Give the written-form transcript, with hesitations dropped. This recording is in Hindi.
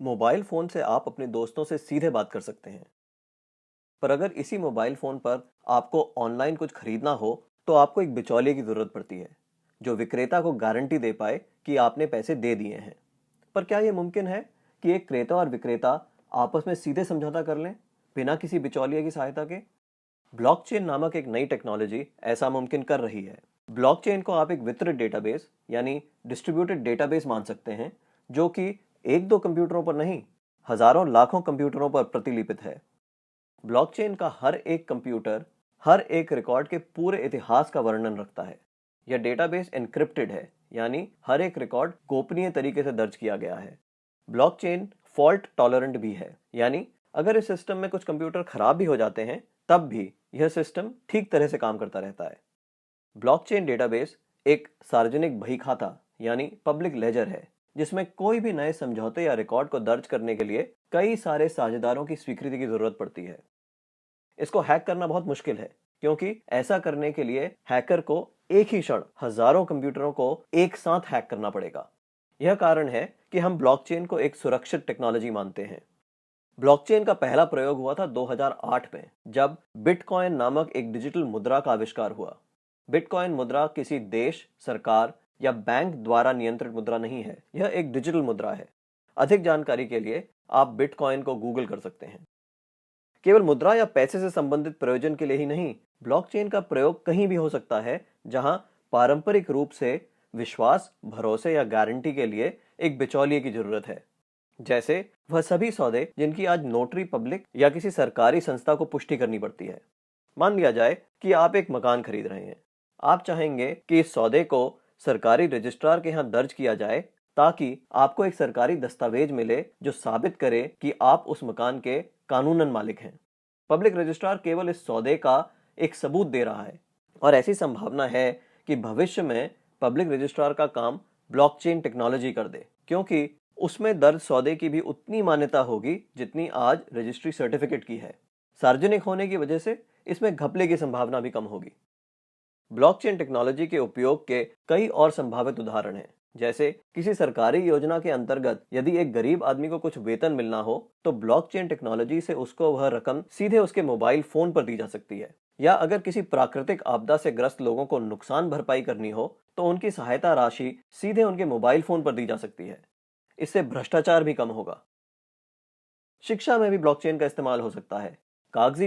मोबाइल फोन से आप अपने दोस्तों से सीधे बात कर सकते हैं। पर अगर इसी मोबाइल फोन पर आपको ऑनलाइन कुछ खरीदना हो तो आपको एक बिचौलिए की जरूरत पड़ती है जो विक्रेता को गारंटी दे पाए कि आपने पैसे दे दिए हैं। पर क्या यह मुमकिन है कि एक क्रेता और विक्रेता आपस में सीधे समझौता कर लें बिना किसी बिचौलिए की सहायता के? ब्लॉकचेन नामक एक नई टेक्नोलॉजी ऐसा मुमकिन कर रही है। ब्लॉकचेन को आप एक वितरित डेटाबेस यानी डिस्ट्रीब्यूटेड डेटाबेस मान सकते हैं, जो कि एक दो कंप्यूटरों पर नहीं, हजारों लाखों कंप्यूटरों पर प्रतिलिपित है। ब्लॉकचेन का हर एक कंप्यूटर हर एक रिकॉर्ड के पूरे इतिहास का वर्णन रखता है। यह डेटाबेस एन्क्रिप्टेड है, यानी हर एक रिकॉर्ड गोपनीय तरीके से दर्ज किया गया है। ब्लॉकचेन फॉल्ट टॉलरेंट भी है, यानी अगर इस सिस्टम में कुछ कंप्यूटर खराब भी हो जाते हैं तब भी यह सिस्टम ठीक तरह से काम करता रहता है। ब्लॉकचेन डेटाबेस एक सार्वजनिक बही खाता यानी पब्लिक लेजर है, जिसमें कोई भी नए समझौते या रिकॉर्ड को दर्ज करने के लिए कई सारे साझेदारों की स्वीकृति की जरूरत पड़ती है। इसको हैक करना बहुत मुश्किल है, क्योंकि ऐसा करने के लिए हैकर को एक ही क्षण हजारों कंप्यूटरों को एक साथ हैक करना पड़ेगा। यह कारण है कि हम ब्लॉकचेन को एक सुरक्षित टेक्नोलॉजी मानते हैं। ब्लॉकचेन का पहला प्रयोग हुआ था 2008 में, जब बिटकॉइन नामक एक डिजिटल मुद्रा का आविष्कार हुआ। बिटकॉइन मुद्रा किसी देश, सरकार या बैंक द्वारा नियंत्रित मुद्रा नहीं है, यह एक डिजिटल मुद्रा है। अधिक जानकारी के लिए आप बिटकॉइन को गूगल कर सकते हैं। केवल मुद्रा या पैसे से संबंधित प्रयोजन के लिए ही नहीं, ब्लॉकचेन का प्रयोग कहीं भी हो सकता है जहां पारंपरिक रूप से विश्वास, भरोसे या गारंटी के लिए एक बिचौलिए की जरूरत है। जैसे वह सभी सौदे जिनकी आज नोटरी पब्लिक या किसी सरकारी संस्था को पुष्टि करनी पड़ती है। मान लिया जाए कि आप एक मकान खरीद रहे हैं। आप चाहेंगे कि इस सौदे को सरकारी रजिस्ट्रार के यहाँ दर्ज किया जाए, ताकि आपको एक सरकारी दस्तावेज मिले जो साबित करे कि आप उस मकान के कानूनन मालिक हैं। पब्लिक रजिस्ट्रार केवल इस सौदे का एक सबूत दे रहा है, और ऐसी संभावना है कि भविष्य में पब्लिक रजिस्ट्रार का काम ब्लॉकचेन टेक्नोलॉजी कर दे, क्योंकि उसमें दर्ज सौदे की भी उतनी मान्यता होगी जितनी आज रजिस्ट्री सर्टिफिकेट की है। सार्वजनिक होने की वजह से इसमें घपले की संभावना भी कम होगी। ब्लॉकचेन टेक्नोलॉजी के उपयोग के कई और संभावित उदाहरण हैं। जैसे किसी सरकारी योजना के अंतर्गत यदि एक गरीब आदमी को कुछ वेतन मिलना हो तो ब्लॉकचेन टेक्नोलॉजी से उसको वह रकम सीधे उसके मोबाइल फोन पर दी जा सकती है। या अगर किसी प्राकृतिक आपदा से ग्रस्त लोगों को नुकसान भरपाई करनी हो तो उनकी सहायता राशि सीधे उनके मोबाइल फोन पर दी जा सकती है। इससे भ्रष्टाचार भी कम होगा। शिक्षा में भी ब्लॉकचेन का इस्तेमाल हो सकता है। कागजी